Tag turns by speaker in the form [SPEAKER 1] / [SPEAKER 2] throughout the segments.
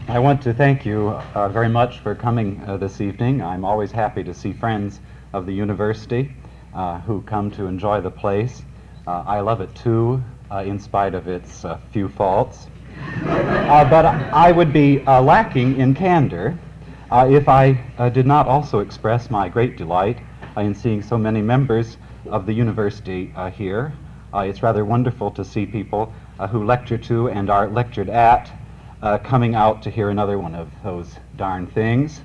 [SPEAKER 1] I want to thank you very much for coming this evening. I'm always happy to see friends of the university who come to enjoy the place. I love it too, in spite of its few faults. But I would be lacking in candor if I did not also express my great delight in seeing so many members of the university here. It's rather wonderful to see people who lecture to and are lectured at coming out to hear another one of those darn things.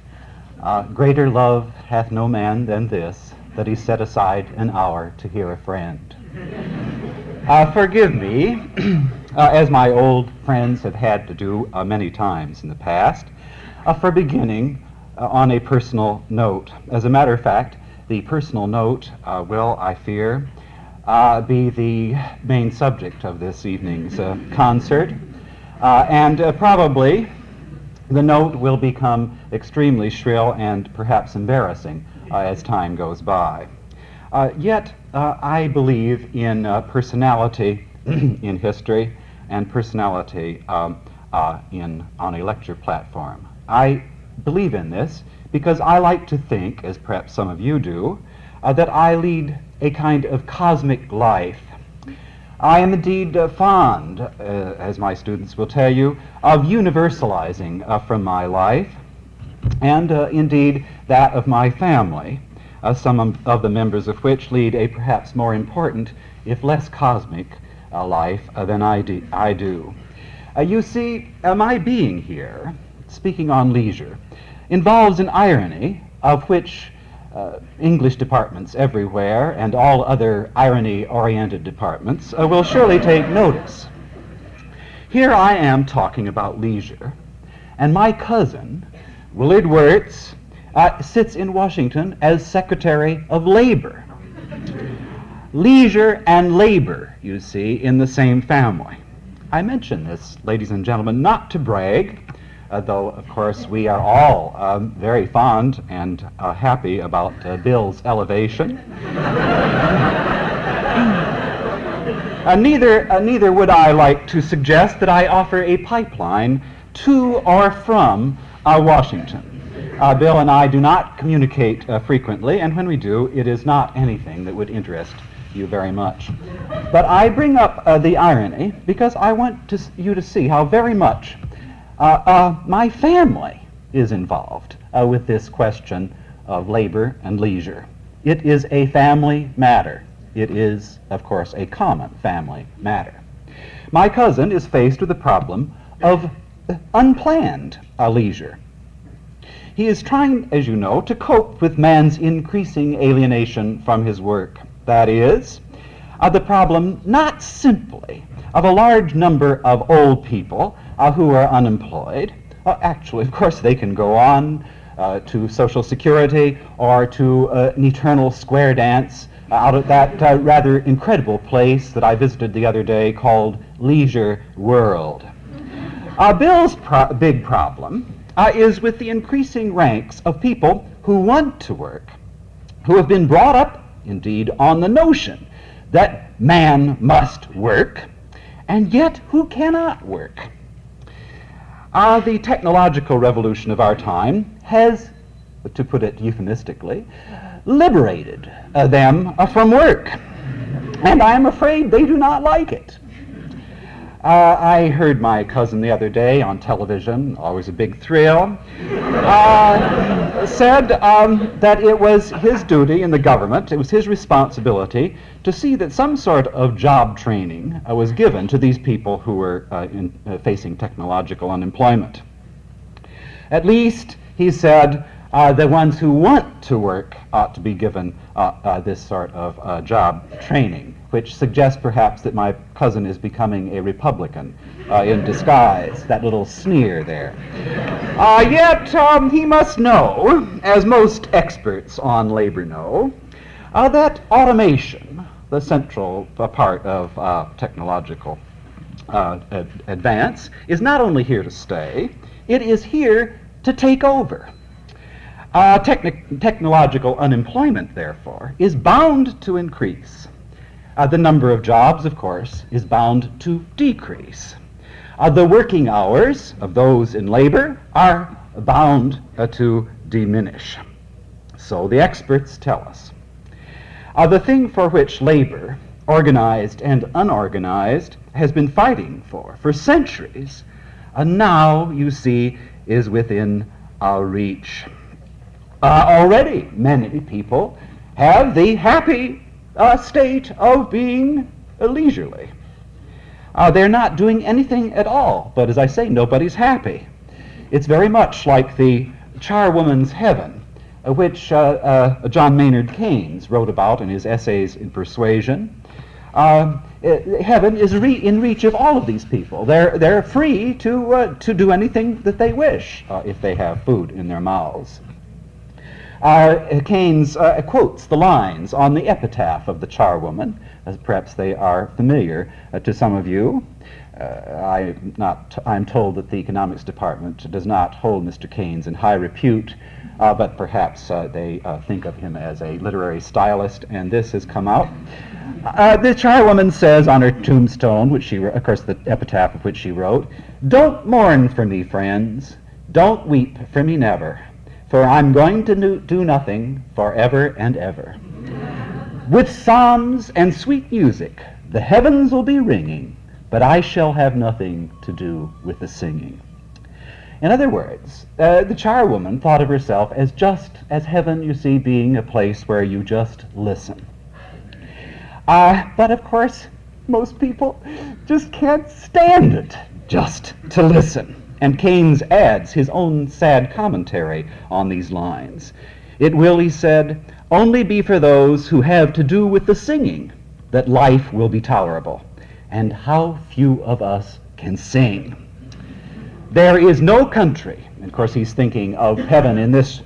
[SPEAKER 1] Greater love hath no man than this, that he set aside an hour to hear a friend. Forgive me, as my old friends have had to do many times in the past, for beginning on a personal note. As a matter of fact, the personal note will, I fear, be the main subject of this evening's concert. And probably the note will become extremely shrill and perhaps embarrassing as time goes by. Yet I believe in personality in history and personality on a lecture platform. I believe in this because I like to think, as perhaps some of you do, that I lead a kind of cosmic life. I am indeed fond, as my students will tell you, of universalizing from my life, and indeed that of my family, some of the members of which lead a perhaps more important, if less cosmic, life than I do. You see, my being here, speaking on leisure, involves an irony of which English departments everywhere and all other irony-oriented departments will surely take notice. Here I am talking about leisure, and my cousin, Willard Wirtz, sits in Washington as Secretary of Labor. Leisure and labor, you see, in the same family. I mention this, ladies and gentlemen, not to brag, though, of course, we are all very fond and happy about Bill's elevation. Neither would I like to suggest that I offer a pipeline to or from Washington. Bill and I do not communicate frequently, and when we do, it is not anything that would interest you very much. But I bring up the irony because I want you to see how very much my family is involved with this question of labor and leisure. It is a family matter. It is, of course, a common family matter. My cousin is faced with the problem of unplanned leisure. He is trying, as you know, to cope with man's increasing alienation from his work. That is, the problem not simply of a large number of old people who are unemployed. Actually, of course, they can go on to Social Security or to an eternal square dance out at that rather incredible place that I visited the other day called Leisure World. Bill's big problem is with the increasing ranks of people who want to work, who have been brought up, indeed, on the notion that man must work, and yet who cannot work. The technological revolution of our time has, to put it euphemistically, liberated them from work, and I am afraid they do not like it. I heard my cousin the other day on television, always a big thrill, said that it was his duty in the government, it was his responsibility to see that some sort of job training was given to these people who were facing technological unemployment. At least, he said, the ones who want to work ought to be given this sort of job training, which suggests perhaps that my cousin is becoming a Republican in disguise, that little sneer there. Yet he must know, as most experts on labor know, that automation, the central part of technological advance, is not only here to stay, it is here to take over. Technological unemployment, therefore, is bound to increase. The number of jobs, of course, is bound to decrease. The working hours of those in labor are bound to diminish. So the experts tell us. The thing for which labor, organized and unorganized, has been fighting for centuries, now, you see, is within our reach. Already, many people have the happy state of being leisurely. They're not doing anything at all, but as I say, nobody's happy. It's very much like the charwoman's heaven, which John Maynard Keynes wrote about in his Essays in Persuasion. Heaven is in reach of all of these people. They're free to do anything that they wish if they have food in their mouths. Keynes quotes the lines on the epitaph of the charwoman, as perhaps they are familiar to some of you. I'm told that the economics department does not hold Mr. Keynes in high repute, but perhaps they think of him as a literary stylist, and this has come out. The charwoman says on her tombstone, which she, of course, the epitaph of which she wrote, "Don't mourn for me, friends. Don't weep for me never. For I'm going to do nothing forever and ever. With psalms and sweet music, the heavens will be ringing, but I shall have nothing to do with the singing." In other words, the charwoman thought of herself as heaven, you see, being a place where you just listen. But of course, most people just can't stand it just to listen. And Keynes adds his own sad commentary on these lines. It will, he said, only be for those who have to do with the singing that life will be tolerable. And how few of us can sing. There is no country, and of course he's thinking of heaven in this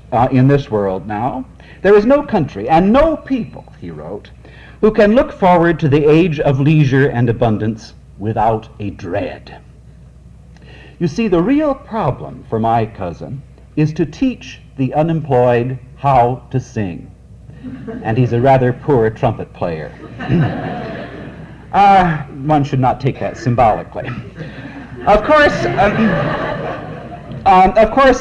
[SPEAKER 1] world now. There is no country and no people, he wrote, who can look forward to the age of leisure and abundance without a dread. You see, the real problem for my cousin is to teach the unemployed how to sing. And he's a rather poor trumpet player. One should not take that symbolically. Of course,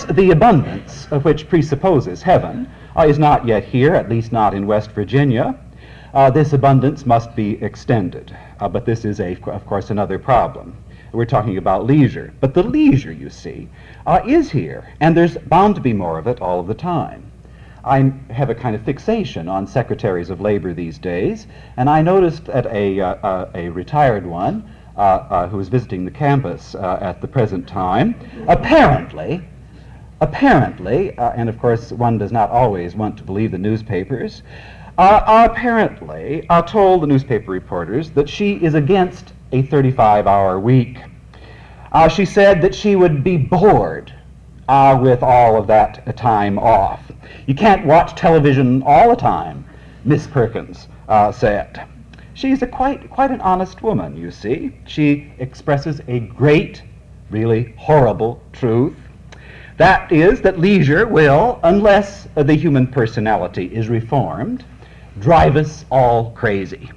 [SPEAKER 1] the abundance of which presupposes heaven is not yet here, at least not in West Virginia. This abundance must be extended, but this is, of course, another problem. We're talking about leisure. But the leisure, you see, is here, and there's bound to be more of it all of the time. I have a kind of fixation on secretaries of labor these days, and I noticed at a retired one who was visiting the campus at the present time, apparently, and of course one does not always want to believe the newspapers, apparently told the newspaper reporters that she is against a 35-hour week. She said that she would be bored with all of that time off. You can't watch television all the time, Miss Perkins said. She's quite an honest woman, you see. She expresses a great, really horrible truth. That is that leisure will, unless the human personality is reformed, drive us all crazy.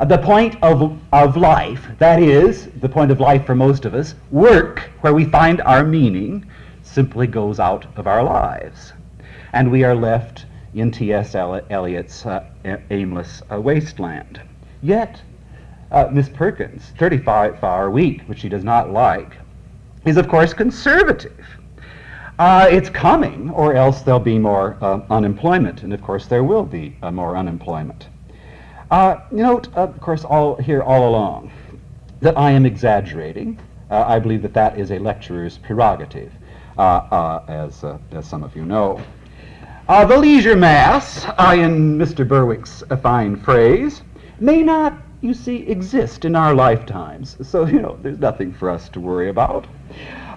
[SPEAKER 1] The point of life, that is, the point of life for most of us, work, where we find our meaning, simply goes out of our lives. And we are left in T.S. Eliot's aimless wasteland. Yet, Miss Perkins' 35-hour week, which she does not like, is of course conservative. It's coming, or else there'll be more unemployment, and of course there will be more unemployment. Note, of course, all along, that I am exaggerating. I believe that is a lecturer's prerogative, as some of you know. The leisure mass, in Mr. Berwick's fine phrase, may not, you see, exist in our lifetimes. So, there's nothing for us to worry about.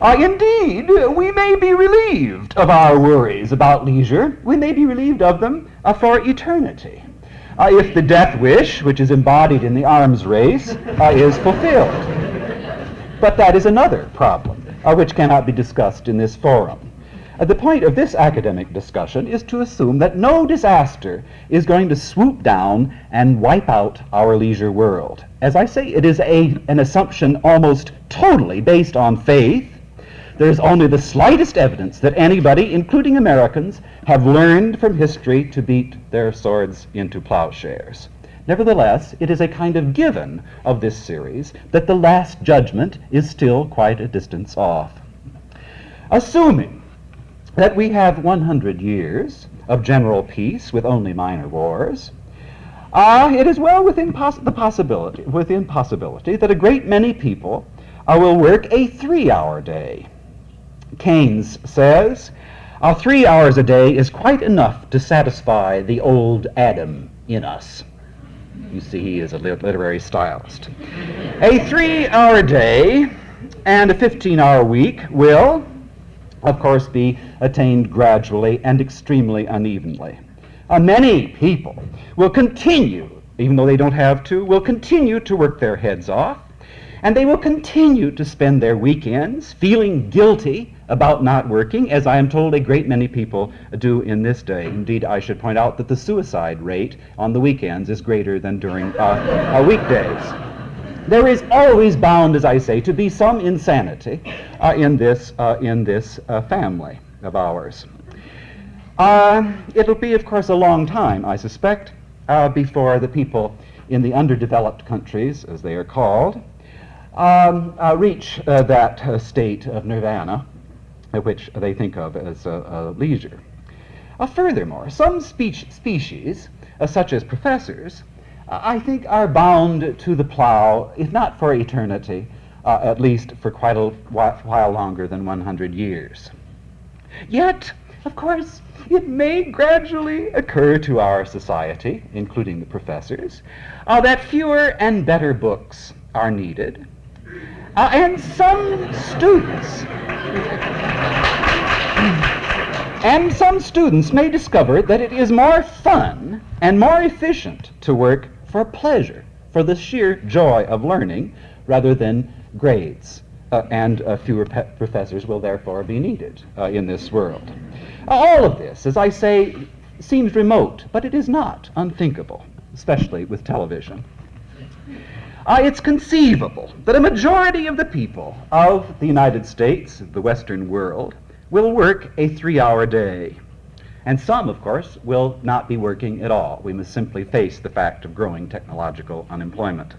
[SPEAKER 1] Indeed, we may be relieved of our worries about leisure. We may be relieved of them for eternity, if the death wish, which is embodied in the arms race, is fulfilled. But that is another problem, which cannot be discussed in this forum. The point of this academic discussion is to assume that no disaster is going to swoop down and wipe out our leisure world. As I say, it is an assumption almost totally based on faith. There's only the slightest evidence that anybody, including Americans, have learned from history to beat their swords into plowshares. Nevertheless, it is a kind of given of this series that the Last Judgment is still quite a distance off. Assuming that we have 100 years of general peace with only minor wars, it is well within possibility that a great many people will work a 3-hour day. Keynes says, 3 hours a day is quite enough to satisfy the old Adam in us. You see, he is a literary stylist. A 3-hour day and a 15-hour week will, of course, be attained gradually and extremely unevenly. Many people will continue, even though they don't have to, will continue to work their heads off, and they will continue to spend their weekends feeling guilty about not working, as I am told a great many people do in this day. Indeed, I should point out that the suicide rate on the weekends is greater than during weekdays. There is always bound, as I say, to be some insanity in this family of ours. It'll be, of course, a long time, I suspect, before the people in the underdeveloped countries, as they are called, reach that state of nirvana, which they think of as leisure. Furthermore, some species, such as professors, I think are bound to the plow, if not for eternity, at least for quite a while longer than 100 years. Yet, of course, it may gradually occur to our society, including the professors, that fewer and better books are needed, and some students may discover that it is more fun and more efficient to work for pleasure, for the sheer joy of learning, rather than grades, and fewer professors will therefore be needed in this world. All of this, as I say, seems remote, but it is not unthinkable, especially with television. It's conceivable that a majority of the people of the United States, the Western world, will work a 3-hour day. And some, of course, will not be working at all. We must simply face the fact of growing technological unemployment.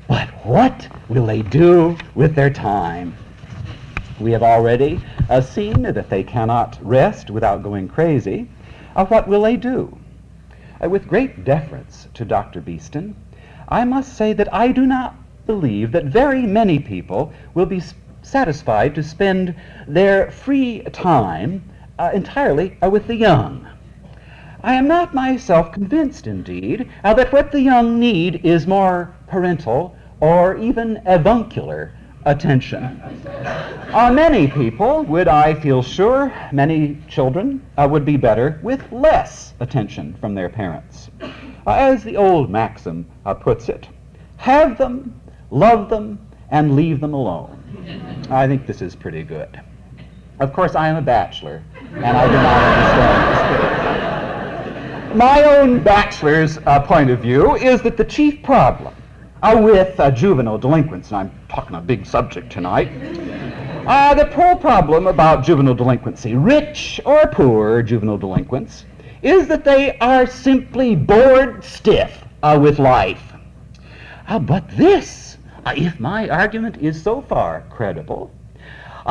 [SPEAKER 1] But what will they do with their time? We have already seen that they cannot rest without going crazy. What will they do? With great deference to Dr. Beeston, I must say that I do not believe that very many people will be satisfied to spend their free time entirely with the young. I am not myself convinced, indeed, that what the young need is more parental or even avuncular attention. Many people would, I feel sure, many children would be better with less attention from their parents. As the old maxim puts it, have them, love them, and leave them alone. I think this is pretty good. Of course, I am a bachelor, and I do not understand this. My own bachelor's point of view is that the chief problem with juvenile delinquents, and I'm talking a big subject tonight, the whole problem about juvenile delinquency, rich or poor juvenile delinquents, is that they are simply bored stiff with life. But this, if my argument is so far credible,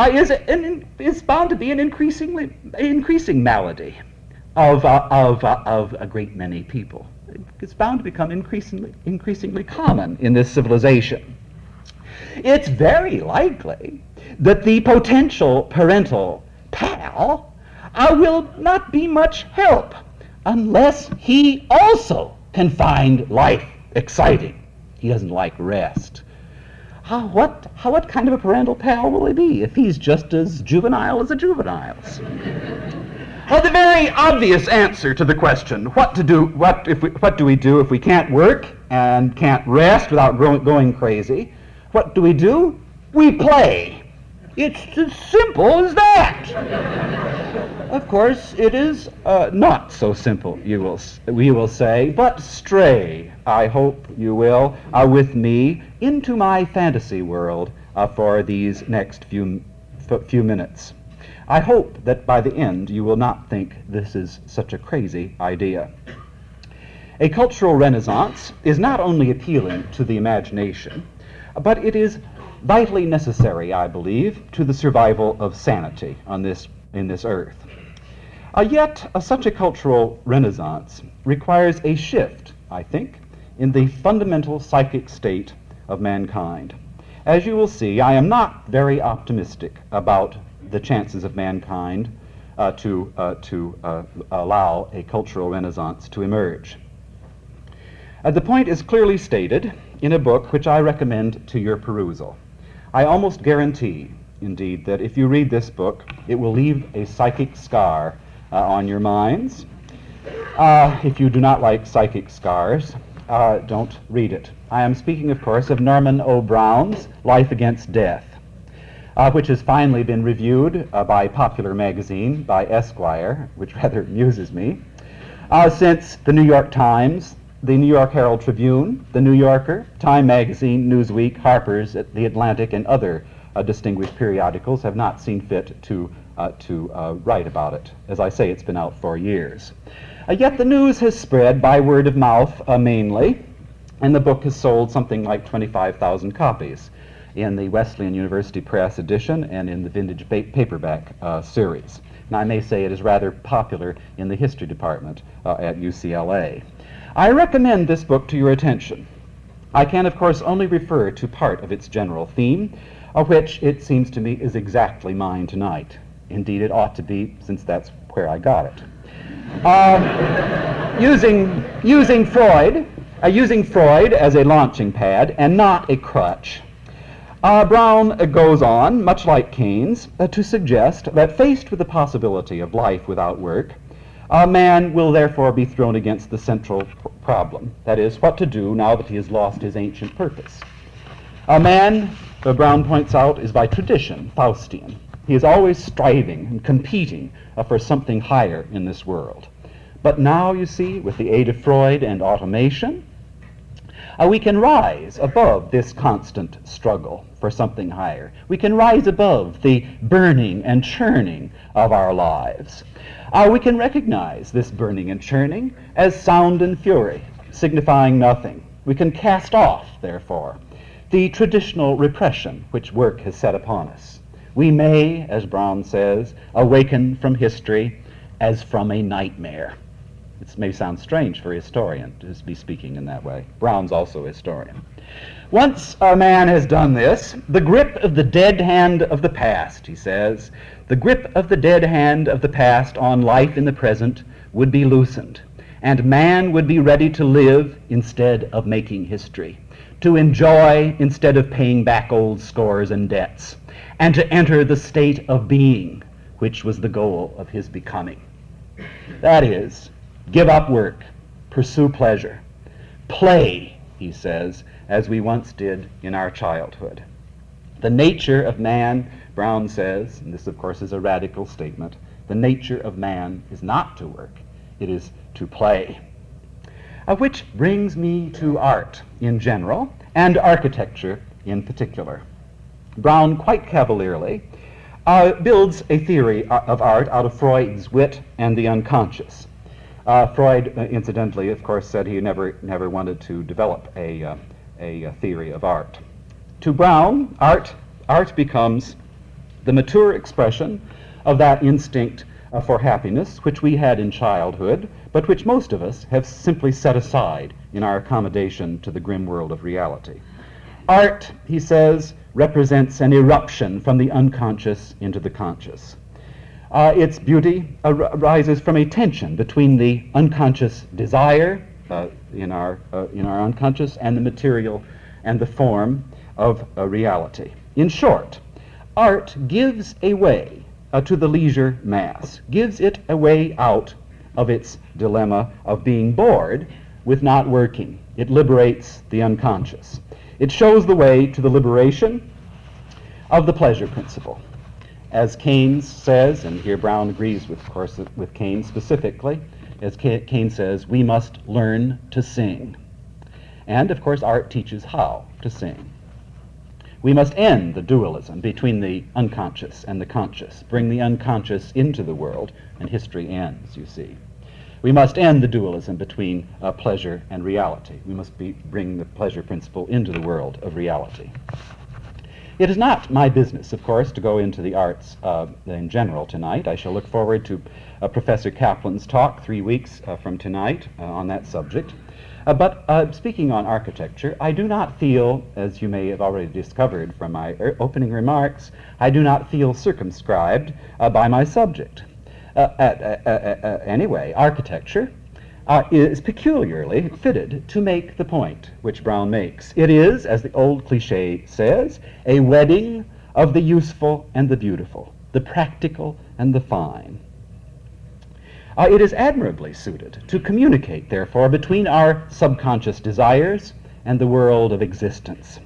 [SPEAKER 1] is bound to be an increasing malady of a great many people. It's bound to become increasingly common in this civilization. It's very likely that the potential parental pal will not be much help unless he also can find life exciting. He doesn't like rest. What kind of a parental pal will he be if he's just as juvenile as the juveniles? The very obvious answer to the question, what do we do if we can't work and can't rest without going crazy? What do? We play. It's as simple as that. of course, it is not so simple, we will say, but stray, I hope you will, with me into my fantasy world for these next few minutes. I hope that by the end you will not think this is such a crazy idea. A cultural renaissance is not only appealing to the imagination, but it is vitally necessary, I believe, to the survival of sanity in this earth. Yet, such a cultural renaissance requires a shift, I think, in the fundamental psychic state of mankind. As you will see, I am not very optimistic about the chances of mankind to allow a cultural renaissance to emerge. The point is clearly stated in a book which I recommend to your perusal. I almost guarantee, indeed, that if you read this book, it will leave a psychic scar on your minds. If you do not like psychic scars, don't read it. I am speaking, of course, of Norman O. Brown's Life Against Death, which has finally been reviewed by Popular Magazine, by Esquire, which rather amuses me, since the New York Times, the New York Herald Tribune, the New Yorker, Time Magazine, Newsweek, Harper's, The Atlantic, and other distinguished periodicals have not seen fit to write about it. As I say, it's been out for years. Yet the news has spread by word of mouth mainly, and the book has sold something like 25,000 copies in the Wesleyan University Press edition and in the vintage paperback series. And I may say it is rather popular in the history department at UCLA. I recommend this book to your attention. I can, of course, only refer to part of its general theme, which it seems to me is exactly mine tonight. Indeed, it ought to be, since that's where I got it. Using Freud as a launching pad and not a crutch, Brown goes on, much like Keynes, to suggest that faced with the possibility of life without work, man will therefore be thrown against the central problem, that is, what to do now that he has lost his ancient purpose. Man, Brown points out, is by tradition Faustian. He is always striving and competing for something higher in this world. But now, you see, with the aid of Freud and automation, we can rise above this constant struggle for something higher. We can rise above the burning and churning of our lives. We can recognize this burning and churning as sound and fury, signifying nothing. We can cast off, therefore, the traditional repression which work has set upon us. We may, as Brown says, awaken from history as from a nightmare. It may sound strange for a historian to be speaking in that way. Brown's also a historian. Once a man has done this, the grip of the dead hand of the past, he says, the grip of the dead hand of the past on life in the present would be loosened, and man would be ready to live instead of making history, to enjoy instead of paying back old scores and debts, and to enter the state of being, which was the goal of his becoming. That is, give up work, pursue pleasure, play, he says, as we once did in our childhood. The nature of man, Brown says, and this of course is a radical statement, the nature of man is not to work, it is to play. Which brings me to art in general, and architecture in particular. Brown, quite cavalierly, builds a theory of art out of Freud's wit and the unconscious. Freud, incidentally, of course, said he never wanted to develop a theory of art. To Brown, art becomes the mature expression of that instinct for happiness which we had in childhood, but which most of us have simply set aside in our accommodation to the grim world of reality. Art, he says, represents an eruption from the unconscious into the conscious. Its beauty arises from a tension between the unconscious desire in our unconscious and the material and the form of reality. In short, art gives a way to the leisure mass, gives it a way out of its dilemma of being bored with not working. It liberates the unconscious. It shows the way to the liberation of the pleasure principle. as Keynes says, and here Brown agrees, with, of course, with Keynes specifically, as Keynes says, we must learn to sing. And, of course, art teaches how to sing. We must end the dualism between the unconscious and the conscious, bring the unconscious into the world, and history ends, you see. We must end the dualism between pleasure and reality. We must bring the pleasure principle into the world of reality. It is not my business, of course, to go into the arts in general tonight. I shall look forward to Professor Kaplan's talk 3 weeks from tonight on that subject. But speaking on architecture, I do not feel, as you may have already discovered from my opening remarks, I do not feel circumscribed by my subject. Anyway, architecture is peculiarly fitted to make the point which Brown makes. It is, as the old cliche says, a wedding of the useful and the beautiful, the practical and the fine. It is admirably suited to communicate, therefore, between our subconscious desires and the world of existence.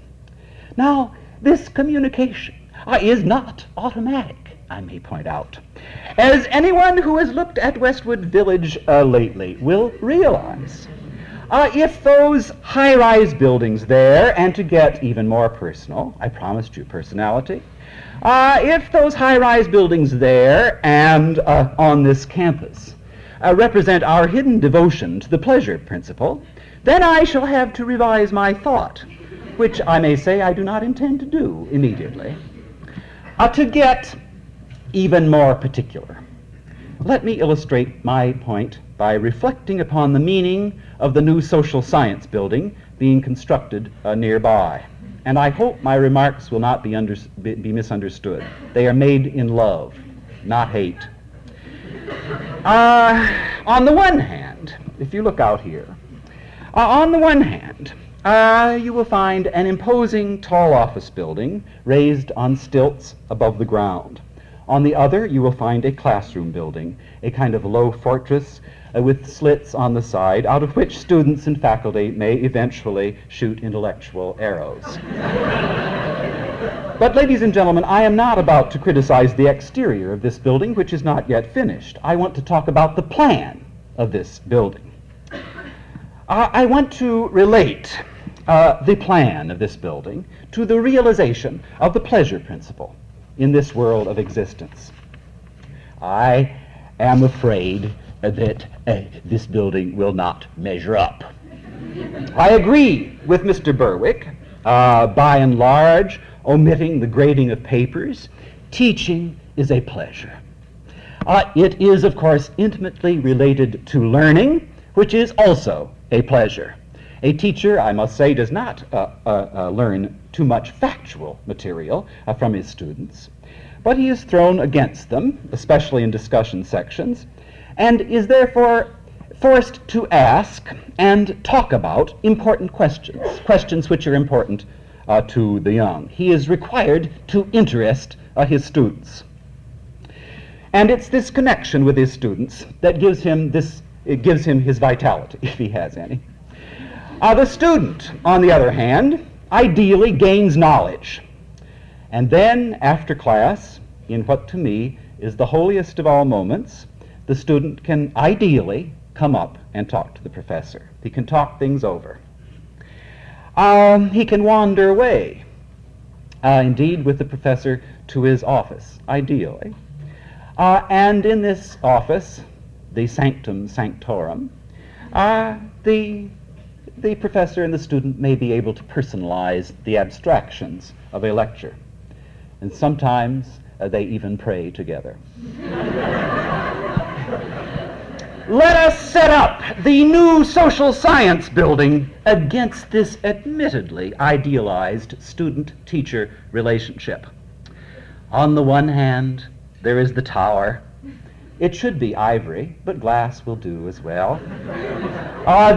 [SPEAKER 1] Now, this communication is not automatic, I may point out, as anyone who has looked at Westwood Village lately will realize. If those high-rise buildings there, and to get even more personal, I promised you personality, if those high-rise buildings there and on this campus represent our hidden devotion to the pleasure principle, then I shall have to revise my thought, which I may say I do not intend to do immediately. To get even more particular, let me illustrate my point by reflecting upon the meaning of the new social science building being constructed nearby. And I hope my remarks will not be misunderstood. They are made in love, not hate. On the one hand, if you look out here, on the one hand, you will find an imposing tall office building raised on stilts above the ground. On the other, you will find a classroom building, a kind of low fortress with slits on the side, out of which students and faculty may eventually shoot intellectual arrows. But, ladies and gentlemen, I am not about to criticize the exterior of this building, which is not yet finished. I want to talk about the plan of this building. I want to relate the plan of this building to the realization of the pleasure principle in this world of existence. I am afraid that this building will not measure up. I agree with Mr. Berwick, by and large, omitting the grading of papers. Teaching is a pleasure. It is, of course, intimately related to learning, which is also a pleasure. A teacher, I must say, does not learn too much factual material from his students, but he is thrown against them, especially in discussion sections, and is therefore forced to ask and talk about important questions which are important to the young. He is required to interest his students. And it's this connection with his students that gives him his vitality, if he has any. The student, on the other hand, ideally gains knowledge. And then, after class, in what to me is the holiest of all moments, the student can ideally come up and talk to the professor. He can talk things over. He can wander away, indeed, with the professor to his office, ideally. And in this office, the sanctum sanctorum, the professor and the student may be able to personalize the abstractions of a lecture. And sometimes they even pray together. Let us set up the new social science building against this admittedly idealized student-teacher relationship. On the one hand, there is the tower. It should be ivory, but glass will do as well.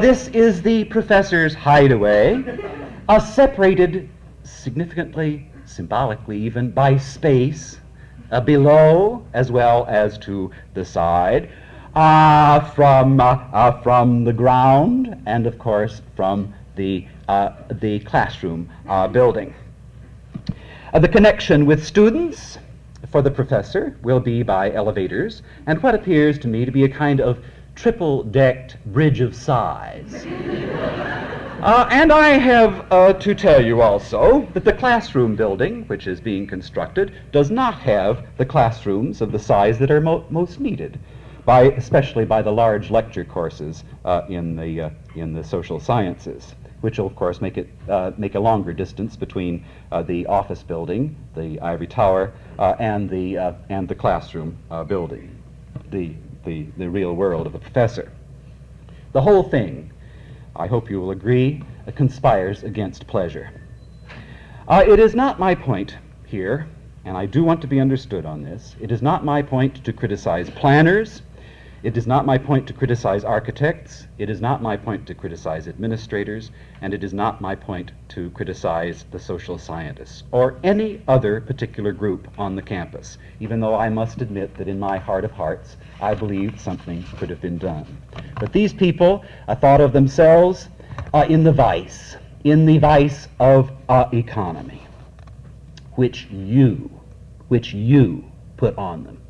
[SPEAKER 1] This is the professor's hideaway, separated significantly, symbolically even, by space, below as well as to the side, from the ground, and of course from the classroom building. The connection with students for the professor will be by elevators and what appears to me to be a kind of triple-decked bridge of sighs. And I have to tell you also that the classroom building, which is being constructed, does not have the classrooms of the size that are most needed, especially by the large lecture courses in the social sciences, which will, of course, make a longer distance between the office building, the ivory tower, and the classroom building, the real world of the professor. The whole thing, I hope you will agree, conspires against pleasure. It is not my point here, and I do want to be understood on this, it is not my point to criticize planners, it is not my point to criticize architects, it is not my point to criticize administrators, and it is not my point to criticize the social scientists or any other particular group on the campus, even though I must admit that in my heart of hearts I believe something could have been done. But these people thought of themselves in the vice of economy, which you put on them.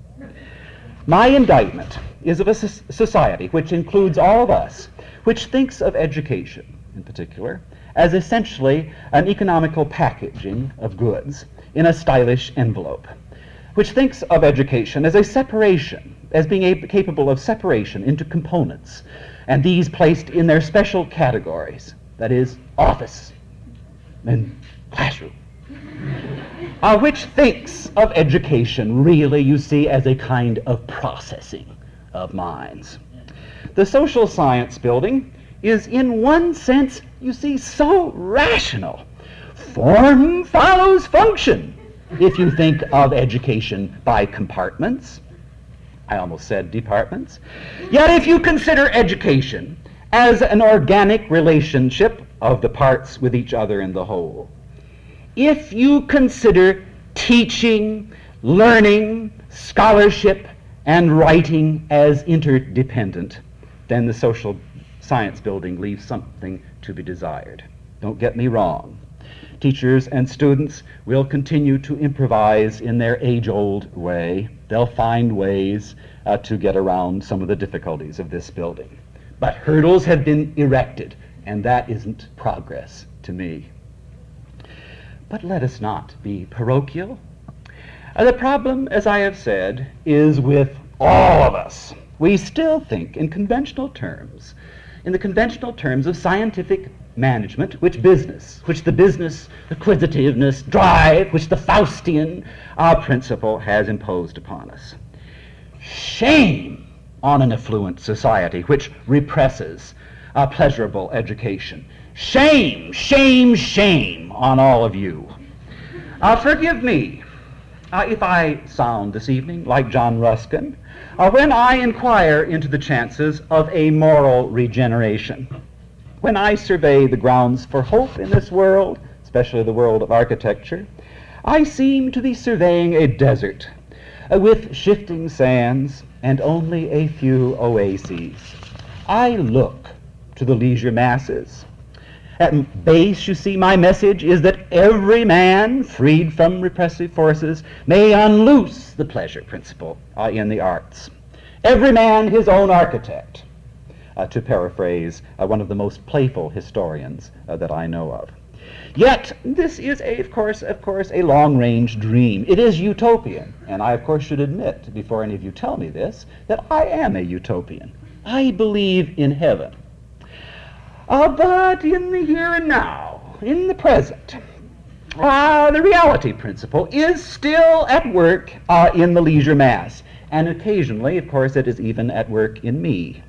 [SPEAKER 1] My indictment is of a society which includes all of us, which thinks of education, in particular, as essentially an economical packaging of goods in a stylish envelope, which thinks of education as a separation, as being capable of separation into components, and these placed in their special categories, that is, office and classroom. Which thinks of education really, you see, as a kind of processing of minds. The social science building is in one sense, you see, so rational. Form follows function, if you think of education by compartments. I almost said departments. Yet if you consider education as an organic relationship of the parts with each other in the whole, if you consider teaching, learning, scholarship, and writing as interdependent, then the social science building leaves something to be desired. Don't get me wrong. Teachers and students will continue to improvise in their age-old way. They'll find ways to get around some of the difficulties of this building. But hurdles have been erected, and that isn't progress to me. But let us not be parochial. The problem, as I have said, is with all of us. We still think in conventional terms, in the conventional terms of scientific management, which the business acquisitiveness drive, which the Faustian principle has imposed upon us. Shame on an affluent society which represses pleasurable education. Shame, shame, shame on all of you. Forgive me if I sound this evening like John Ruskin when I inquire into the chances of a moral regeneration. When I survey the grounds for hope in this world, especially the world of architecture, I seem to be surveying a desert with shifting sands and only a few oases. I look to the leisure masses. At base, you see, my message is that every man, freed from repressive forces, may unloose the pleasure principle in the arts. Every man his own architect, to paraphrase one of the most playful historians that I know of. Yet, this is, of course, a long-range dream. It is utopian, and I, of course, should admit, before any of you tell me this, that I am a utopian. I believe in heaven. But in the here and now, in the present, the reality principle is still at work in the leisure mass, and occasionally, of course, it is even at work in me.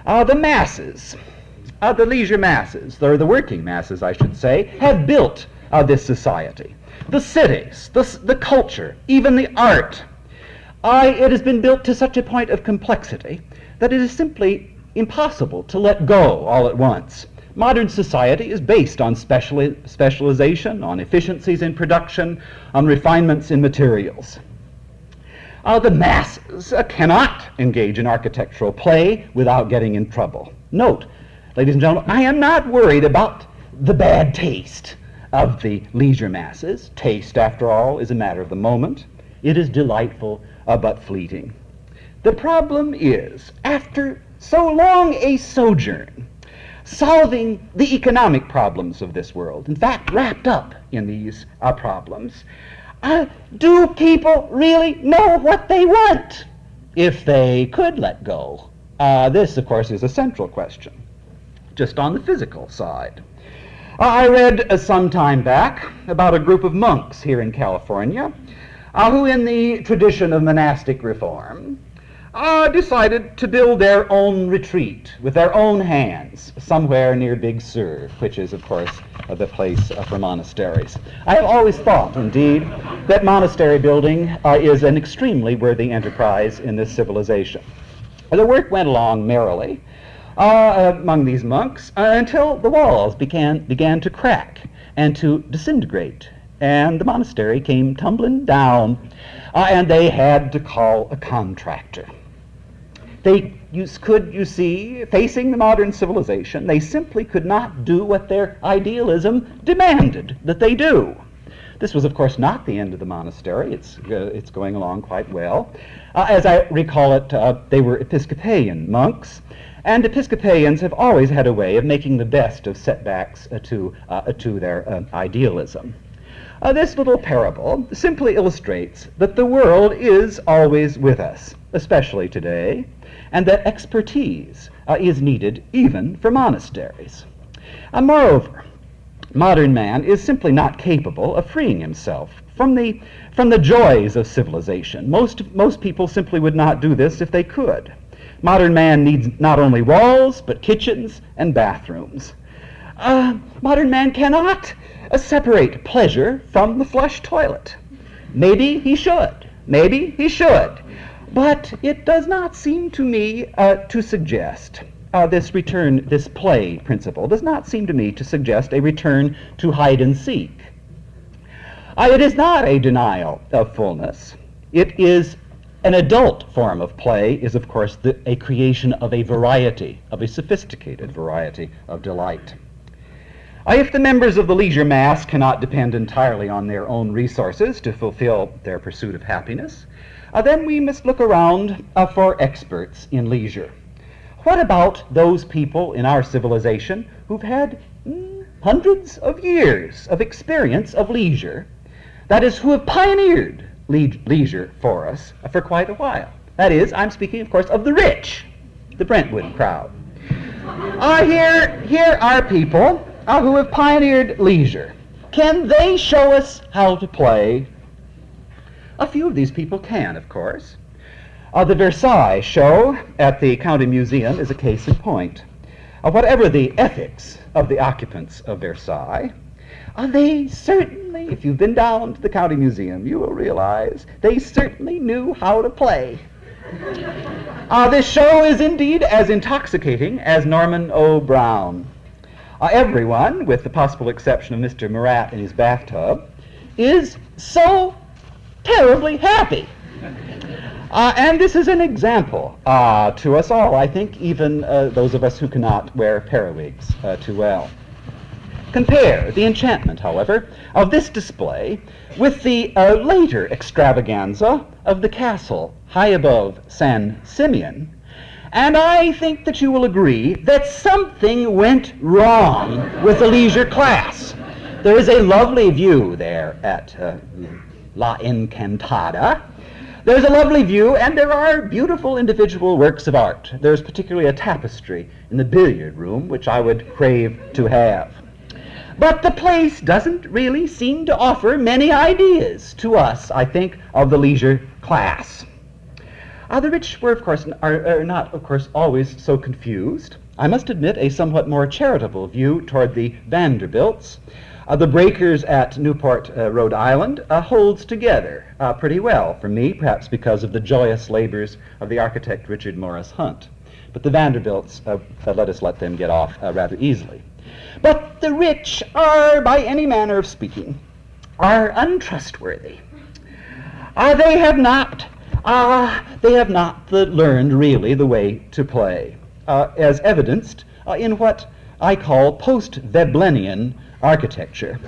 [SPEAKER 1] The masses, the leisure masses, or the working masses, I should say, have built this society. The cities, the culture, even the art. It has been built to such a point of complexity that it is simply impossible to let go all at once. Modern society is based on specialization, on efficiencies in production, on refinements in materials. The masses cannot engage in architectural play without getting in trouble. Note, ladies and gentlemen, I am not worried about the bad taste of the leisure masses. Taste, after all, is a matter of the moment. It is delightful, but fleeting. The problem is, after so long a sojourn, solving the economic problems of this world, in fact, wrapped up in these problems, do people really know what they want if they could let go? This, of course, is a central question, just on the physical side. I read some time back about a group of monks here in California who, in the tradition of monastic reform, decided to build their own retreat with their own hands somewhere near Big Sur, which is, of course, the place for monasteries. I have always thought, indeed, that monastery building is an extremely worthy enterprise in this civilization. The work went along merrily among these monks until the walls began to crack and to disintegrate, and the monastery came tumbling down, and they had to call a contractor. You see, facing the modern civilization, they simply could not do what their idealism demanded that they do. This was, of course, not the end of the monastery. It's going along quite well. As I recall it, they were Episcopalian monks, and Episcopalians have always had a way of making the best of setbacks to their idealism. This little parable simply illustrates that the world is always with us, especially today, and that expertise is needed even for monasteries. Moreover, modern man is simply not capable of freeing himself from the joys of civilization. Most people simply would not do this if they could. Modern man needs not only walls, but kitchens and bathrooms. Modern man cannot separate pleasure from the flush toilet. Maybe he should. But it does not seem to me to suggest this play principle does not seem to me to suggest a return to hide and seek. It is not a denial of fullness. It is an adult form of play is, of course, a creation of a sophisticated variety of delight. If the members of the leisure mass cannot depend entirely on their own resources to fulfill their pursuit of happiness, then we must look around for experts in leisure. What about those people in our civilization who've had hundreds of years of experience of leisure, that is, who have pioneered leisure for us for quite a while? That is, I'm speaking, of course, of the rich, the Brentwood crowd. Here are people who have pioneered leisure. Can they show us how to play? A few of these people can, of course. The Versailles show at the County Museum is a case in point. Whatever the ethics of the occupants of Versailles, they certainly, if you've been down to the County Museum, you will realize they certainly knew how to play. This show is indeed as intoxicating as Norman O. Brown. Everyone, with the possible exception of Mr. Murat in his bathtub, is so terribly happy. And this is an example to us all, I think, even those of us who cannot wear periwigs too well. Compare the enchantment, however, of this display with the later extravaganza of the castle high above San Simeon, and I think that you will agree that something went wrong with the leisure class. There is a lovely view there at La Encantada. There's a lovely view, and there are beautiful individual works of art. There's particularly a tapestry in the billiard room, which I would crave to have. But the place doesn't really seem to offer many ideas to us, I think, of the leisure class. The rich were, of course, are not, of course, always so confused. I must admit a somewhat more charitable view toward the Vanderbilts. The breakers at Newport, Rhode Island, holds together pretty well for me, perhaps because of the joyous labors of the architect Richard Morris Hunt. But the Vanderbilts, let them get off rather easily. But the rich are, by any manner of speaking, are untrustworthy. They have not learned really the way to play, as evidenced in what
[SPEAKER 2] I call post-Veblennian architecture.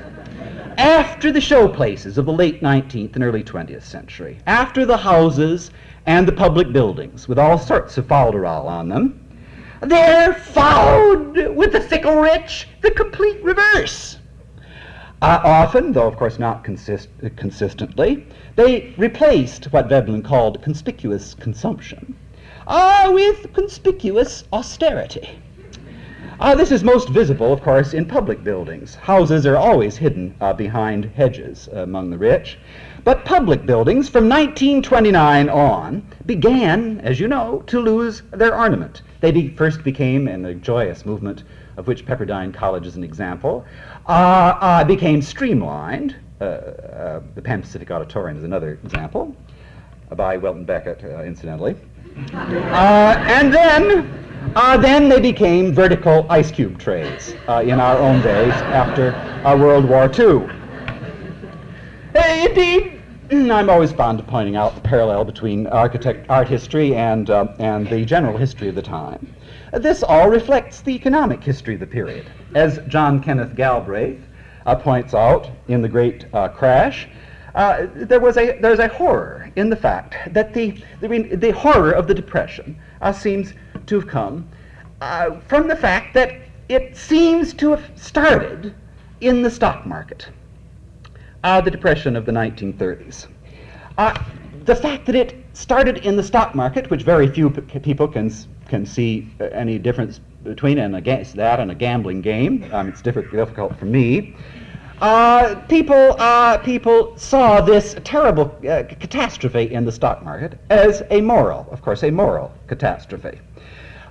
[SPEAKER 2] After the showplaces of the late 19th and early 20th century, after the houses and the public buildings with all sorts of falderal on them, there followed with the fickle rich the complete reverse. Often, though of course not consistently, they replaced what Veblen called conspicuous consumption with conspicuous austerity. This is most visible, of course, in public buildings. Houses are always hidden behind hedges among the rich. But public buildings from 1929 on began, as you know, to lose their ornament. They first became, in a joyous movement of which Pepperdine College is an example, became streamlined. The Pan Pacific Auditorium is another example, by Welton Beckett, incidentally. And then they became vertical ice cube trays in our own days after World War II. Indeed, I'm always fond of pointing out the parallel between art history and the general history of the time. This all reflects the economic history of the period. As John Kenneth Galbraith points out in The Great Crash, there's a horror in the fact that the horror of the Depression seems to have come from the fact that it seems to have started in the stock market, the Depression of the 1930s. The fact that it started in the stock market, which very few people can see any difference between and against that and a gambling game. It's difficult for me. People saw this terrible catastrophe in the stock market as a moral catastrophe.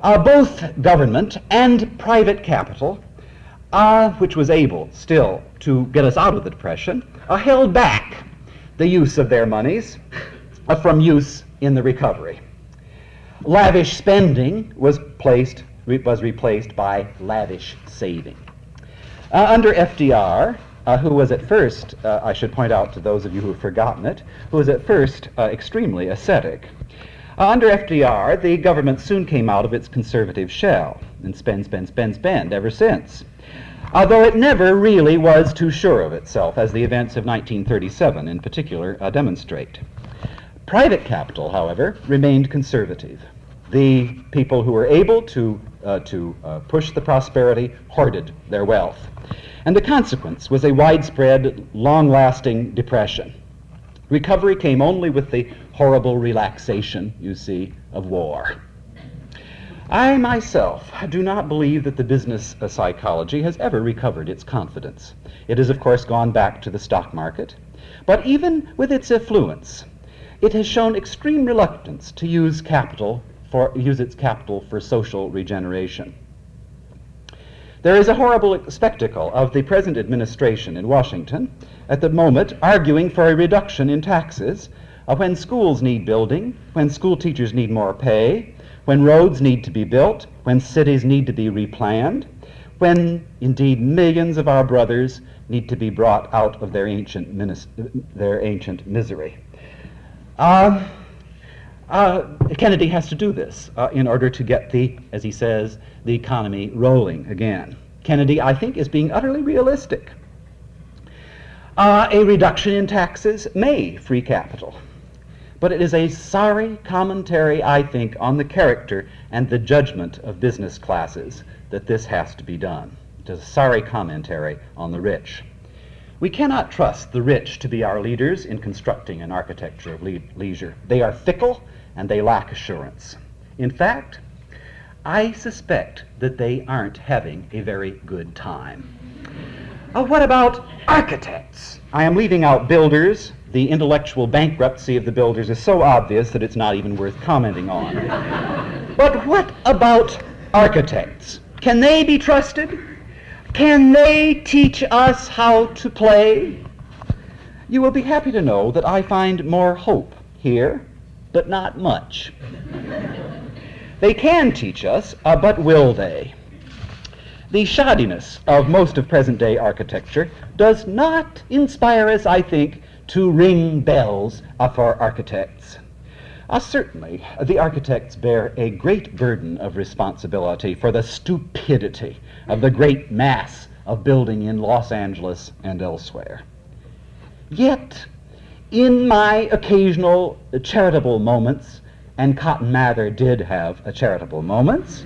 [SPEAKER 2] Both government and private capital, which was able still to get us out of the Depression, held back the use of their monies from use in the recovery. Lavish spending was replaced by lavish saving. Under FDR, who was at first, I should point out to those of you who have forgotten it, who was at first extremely ascetic. Under FDR, the government soon came out of its conservative shell and spend ever since. Although it never really was too sure of itself, as the events of 1937 in particular demonstrate. Private capital, however, remained conservative. The people who were able to push the prosperity hoarded their wealth. And the consequence was a widespread, long-lasting depression. Recovery came only with the horrible relaxation, you see, of war. I myself do not believe that the business psychology has ever recovered its confidence. It has, of course, gone back to the stock market, but even with its affluence, it has shown extreme reluctance to use its capital for social regeneration. There is a horrible spectacle of the present administration in Washington at the moment arguing for a reduction in taxes when schools need building, when school teachers need more pay, when roads need to be built, when cities need to be replanned, when indeed millions of our brothers need to be brought out of their ancient misery. Kennedy has to do this in order to get as he says, the economy rolling again. Kennedy, I think, is being utterly realistic. A reduction in taxes may free capital, but it is a sorry commentary, I think, on the character and the judgment of business classes that this has to be done. It is a sorry commentary on the rich. We cannot trust the rich to be our leaders in constructing an architecture of leisure. They are fickle and they lack assurance. In fact, I suspect that they aren't having a very good time. What about architects? I am leaving out builders. The intellectual bankruptcy of the builders is so obvious that it's not even worth commenting on. But what about architects? Can they be trusted? Can they teach us how to play? You will be happy to know that I find more hope here, but not much. They can teach us, but will they? The shoddiness of most of present-day architecture does not inspire us, I think, to ring bells for architects. Certainly, the architects bear a great burden of responsibility for the stupidity of the great mass of building in Los Angeles and elsewhere. Yet, in my occasional charitable moments, and Cotton Mather did have charitable moments,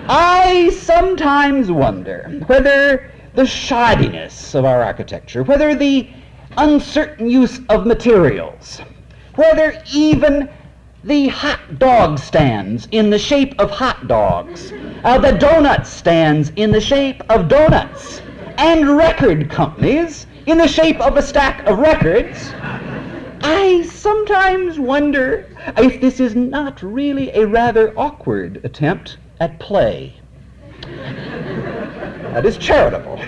[SPEAKER 2] I sometimes wonder whether the shoddiness of our architecture, whether the uncertain use of materials, whether even the hot dog stands in the shape of hot dogs, the donut stands in the shape of donuts, and record companies in the shape of a stack of records, I sometimes wonder if this is not really a rather awkward attempt at play. That is charitable.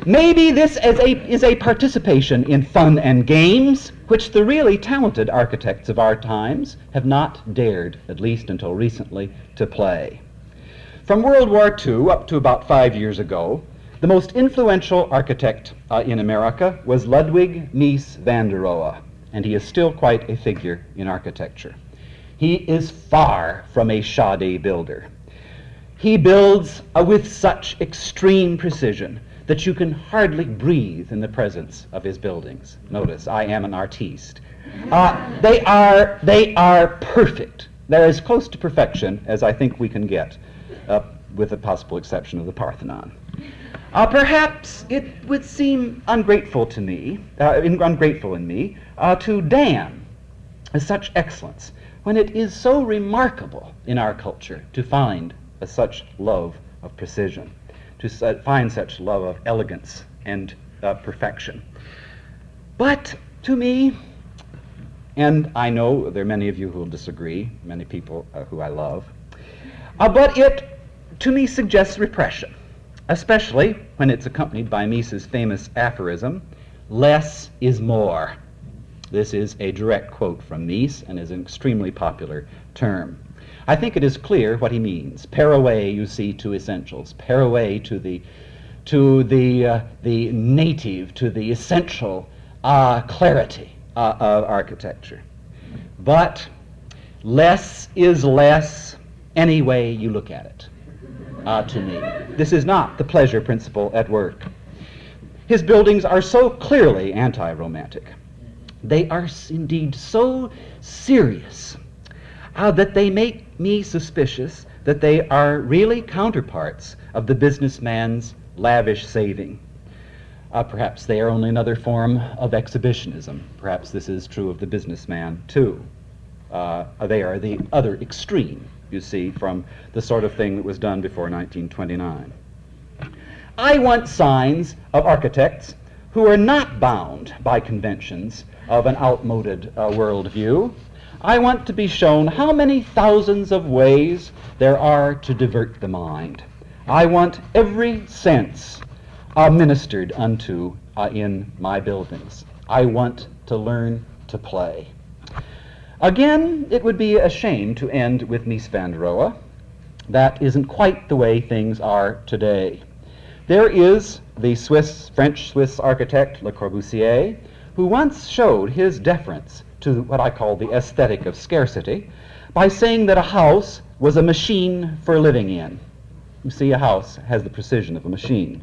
[SPEAKER 2] Maybe this is a participation in fun and games, which the really talented architects of our times have not dared, at least until recently, to play. From World War II up to about 5 years ago, the most influential architect in America was Ludwig Mies van der Rohe, and he is still quite a figure in architecture. He is far from a shoddy builder. He builds with such extreme precision that you can hardly breathe in the presence of his buildings. Notice, I am an artiste. They are perfect. They're as close to perfection as I think we can get, with the possible exception of the Parthenon. Perhaps it would seem ungrateful in me to damn such excellence when it is so remarkable in our culture to find such love of precision, to find such love of elegance and perfection. But to me, and I know there are many of you who will disagree, many people who I love, but it to me suggests repression, especially when it's accompanied by Mies's famous aphorism, "Less is more." This is a direct quote from Mies and is an extremely popular term. I think it is clear what he means. Pare away, you see, to essentials. Pare away to the native, to the essential clarity of architecture. But less is less any way you look at it, to me. This is not the pleasure principle at work. His buildings are so clearly anti-romantic. They are indeed so serious that they make me suspicious that they are really counterparts of the businessman's lavish saving. Perhaps they are only another form of exhibitionism. Perhaps this is true of the businessman, too. They are the other extreme, you see, from the sort of thing that was done before 1929. I want signs of architects who are not bound by conventions of an outmoded worldview. I want to be shown how many thousands of ways there are to divert the mind. I want every sense ministered unto in my buildings. I want to learn to play. Again, it would be a shame to end with Mies van der Rohe. That isn't quite the way things are today. There is the French-Swiss architect Le Corbusier, who once showed his deference to what I call the aesthetic of scarcity by saying that a house was a machine for living in. You see, a house has the precision of a machine.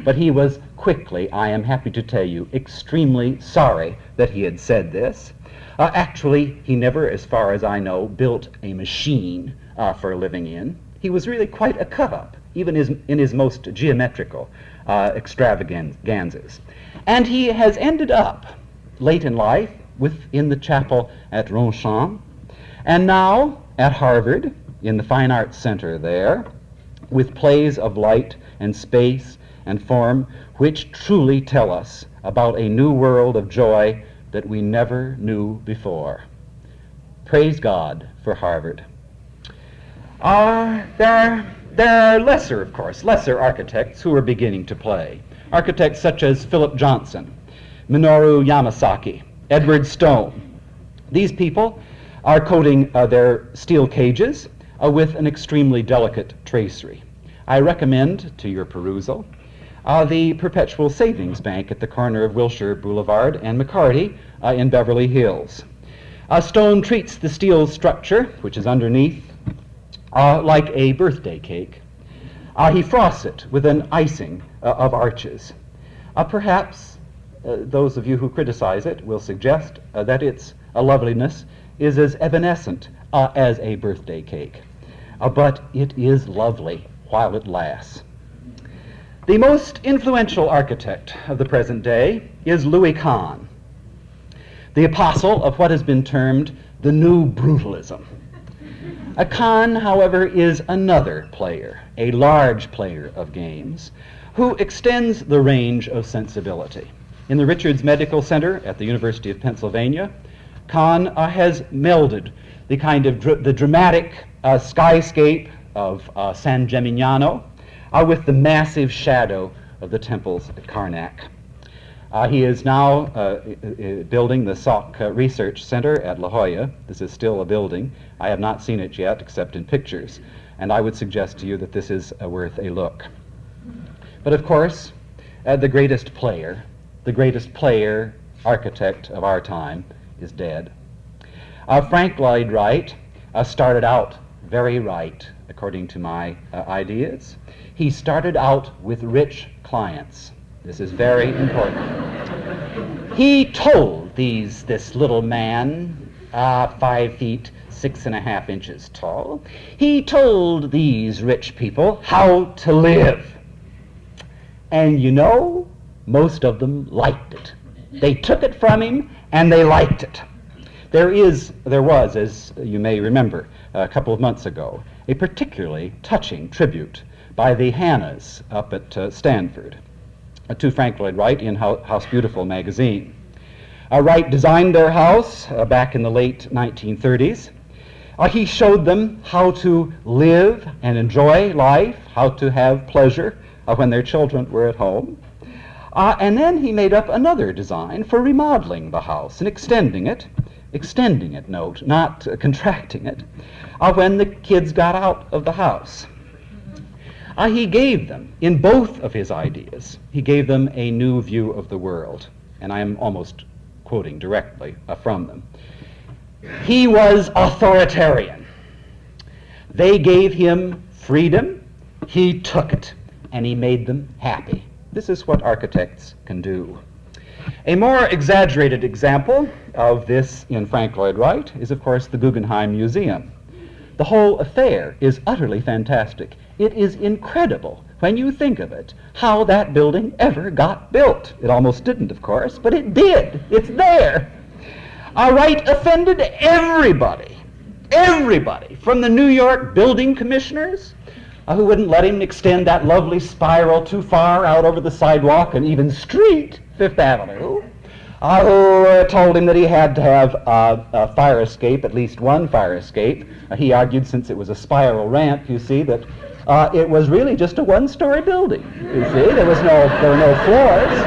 [SPEAKER 2] But he was quickly, I am happy to tell you, extremely sorry that he had said this. Actually, he never, as far as I know, built a machine for living in. He was really quite a cut-up, even in his most geometrical extravaganzas. And he has ended up, late in life, in the chapel at Ronchamp, and now at Harvard, in the Fine Arts Center there, with plays of light and space and form which truly tell us about a new world of joy that we never knew before. Praise God for Harvard. There are lesser architects who are beginning to play. Architects such as Philip Johnson, Minoru Yamasaki, Edward Stone. These people are coating their steel cages with an extremely delicate tracery. I recommend to your perusal the Perpetual Savings Bank at the corner of Wilshire Boulevard and McCarty in Beverly Hills. Stone treats the steel structure, which is underneath, like a birthday cake. He frosts it with an icing of arches. Perhaps those of you who criticize it will suggest that its loveliness is as evanescent as a birthday cake. But it is lovely while it lasts. The most influential architect of the present day is Louie Cohn, the apostle of what has been termed the New Brutalism. Cohn, however, is another player, a large player of games, who extends the range of sensibility. In the Richards Medical Center at the University of Pennsylvania, Cohn has melded the kind of the dramatic skyscape of San Gimignano with the massive shadow of the temples at Karnak. He is now building the Salk Research Center at La Jolla. This is still a building. I have not seen it yet except in pictures, and I would suggest to you that this is worth a look. But of course, the greatest player architect of our time is dead. Frank Lloyd Wright started out very right, according to my ideas. He started out with rich clients. This is very important. He told this little man, 5 feet 6.5 inches tall, he told these rich people how to live. And you know, most of them liked it. They took it from him and they liked it. There was, as you may remember, a couple of months ago, a particularly touching tribute by the Hannahs up at Stanford to Frank Lloyd Wright in House Beautiful magazine. Wright designed their house back in the late 1930s. He showed them how to live and enjoy life, how to have pleasure when their children were at home. And then he made up another design for remodeling the house and extending it, note, not contracting it, when the kids got out of the house. He gave them, in both of his ideas, he gave them a new view of the world. And I am almost quoting directly from them. He was authoritarian. They gave him freedom, he took it, and he made them happy. This is what architects can do. A more exaggerated example of this in Frank Lloyd Wright is, of course, the Guggenheim Museum. The whole affair is utterly fantastic. It is incredible, when you think of it, how that building ever got built. It almost didn't, of course, but it did. It's there. Wright offended everybody, from the New York building commissioners, who wouldn't let him extend that lovely spiral too far out over the sidewalk and even street, Fifth Avenue, who told him that he had to have a fire escape, at least one fire escape. He argued, since it was a spiral ramp, you see, that it was really just a one-story building. You see, there were no floors.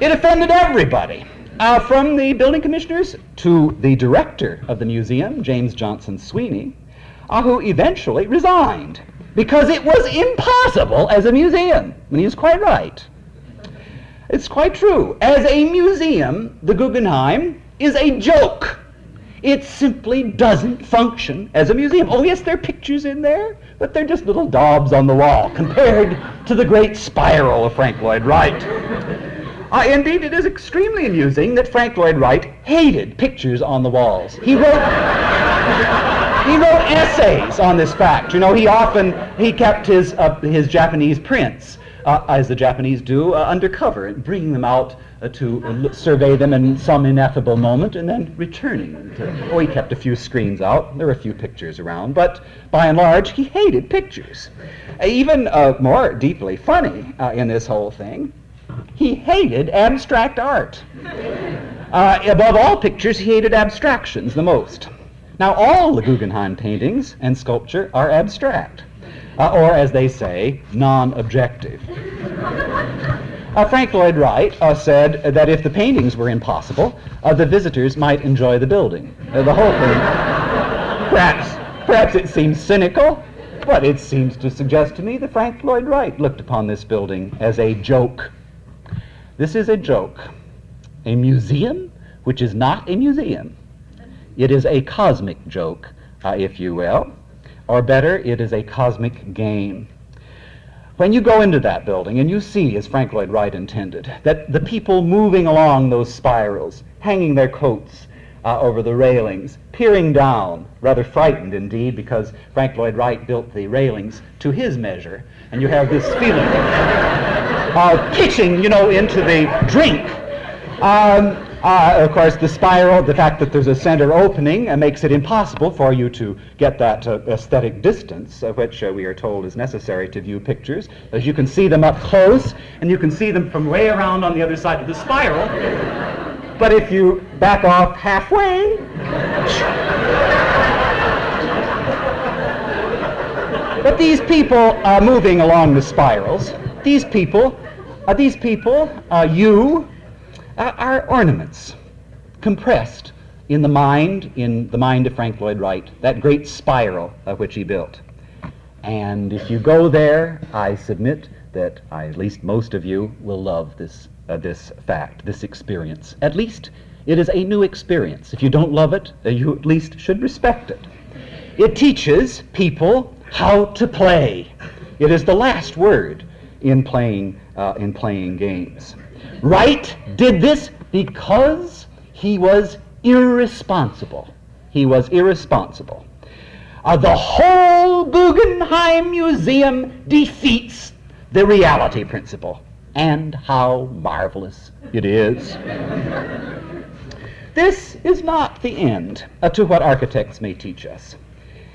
[SPEAKER 2] It offended everybody, from the building commissioners to the director of the museum, James Johnson Sweeney, who eventually resigned because it was impossible as a museum. And he was quite right. It's quite true. As a museum, the Guggenheim is a joke. It simply doesn't function as a museum. Oh yes, there are pictures in there, but they're just little daubs on the wall compared to the great spiral of Frank Lloyd Wright. Indeed, it is extremely amusing that Frank Lloyd Wright hated pictures on the walls. He wrote essays on this fact. You know, he kept his Japanese prints, as the Japanese do, undercover, and bringing them out to survey them in some ineffable moment, and then returning them. He kept a few screens out. There were a few pictures around, but by and large, he hated pictures. Even more deeply funny in this whole thing, he hated abstract art. Above all pictures, he hated abstractions the most. Now, all the Guggenheim paintings and sculpture are abstract, or as they say, non-objective. Frank Lloyd Wright said that if the paintings were impossible, the visitors might enjoy the building. The whole thing, perhaps it seems cynical, but it seems to suggest to me that Frank Lloyd Wright looked upon this building as a joke. This is a joke. a museum which is not a museum. It is a cosmic joke, if you will, or better, it is a cosmic game. When you go into that building and you see, as Frank Lloyd Wright intended, that the people moving along those spirals, hanging their coats over the railings, peering down, rather frightened indeed, because Frank Lloyd Wright built the railings to his measure, and you have this feeling of pitching, into the drink. Of course, the spiral, the fact that there's a center opening makes it impossible for you to get that aesthetic distance, which we are told is necessary to view pictures, as you can see them up close, and you can see them from way around on the other side of the spiral. But if you back off halfway, but these people moving along the spirals, these people, are ornaments compressed in the mind of Frank Lloyd Wright, that great spiral which he built. And if you go there, I submit that at least most of you will love this fact, this experience. At least it is a new experience. If you don't love it, you at least should respect it. It teaches people how to play. It is the last word in playing games. Wright did this because he was irresponsible. He was irresponsible. The whole Guggenheim Museum defeats the reality principle. And how marvelous it is. This is not the end to what architects may teach us.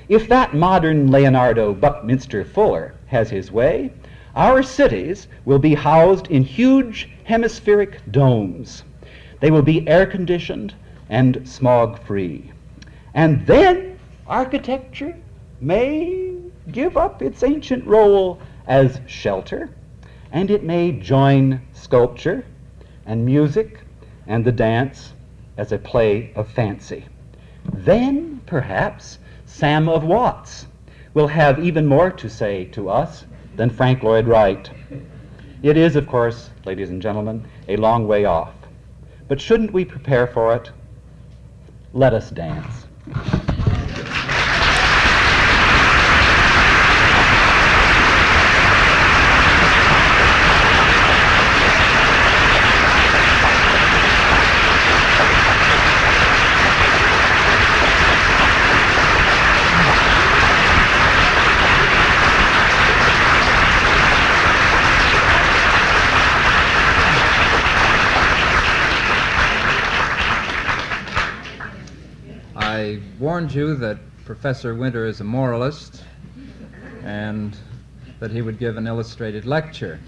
[SPEAKER 2] If that modern Leonardo Buckminster Fuller has his way, our cities will be housed in huge hemispheric domes. They will be air-conditioned and smog-free. And then architecture may give up its ancient role as shelter, and it may join sculpture and music and the dance as a play of fancy. Then, perhaps, Sam of Watts will have even more to say to us than Frank Lloyd Wright. It is, of course, ladies and gentlemen, a long way off. But shouldn't we prepare for it? Let us dance.
[SPEAKER 3] I warned you that Professor Winter is a moralist and that he would give an illustrated lecture.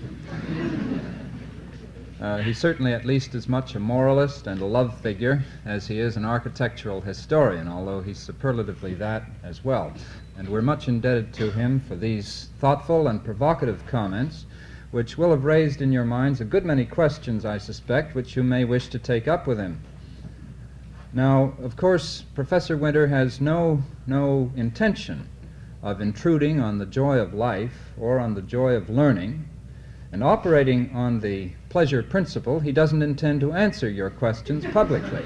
[SPEAKER 3] He's certainly at least as much a moralist and a love figure as he is an architectural historian, although he's superlatively that as well. And we're much indebted to him for these thoughtful and provocative comments, which will have raised in your minds a good many questions, I suspect, which you may wish to take up with him. Now, of course, Professor Winter has no intention of intruding on the joy of life or on the joy of learning, and operating on the pleasure principle, he doesn't intend to answer your questions publicly.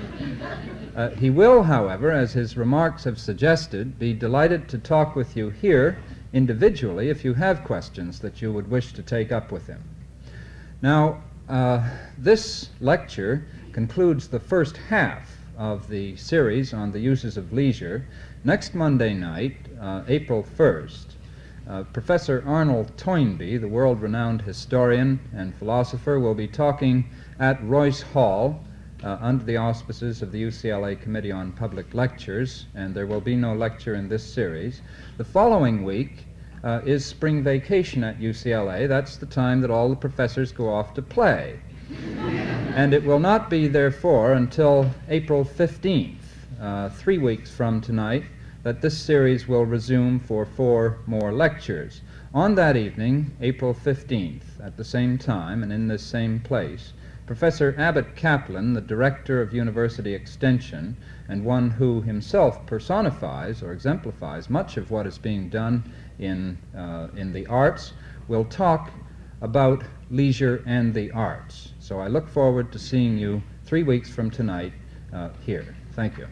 [SPEAKER 3] He will, however, as his remarks have suggested, be delighted to talk with you here individually if you have questions that you would wish to take up with him. Now, this lecture concludes the first half of the series on the uses of leisure. Next Monday night, April 1st, Professor Arnold Toynbee, the world-renowned historian and philosopher, will be talking at Royce Hall under the auspices of the UCLA Committee on Public Lectures, and there will be no lecture in this series. The following week is spring vacation at UCLA. That's the time that all the professors go off to play. And it will not be, therefore, until April 15th, 3 weeks from tonight, that this series will resume for 4 more lectures. On that evening, April 15th, at the same time and in this same place, Professor Abbott Kaplan, the Director of University Extension, and one who himself personifies or exemplifies much of what is being done in the arts, will talk about leisure and the arts. So I look forward to seeing you 3 weeks from tonight here. Thank you.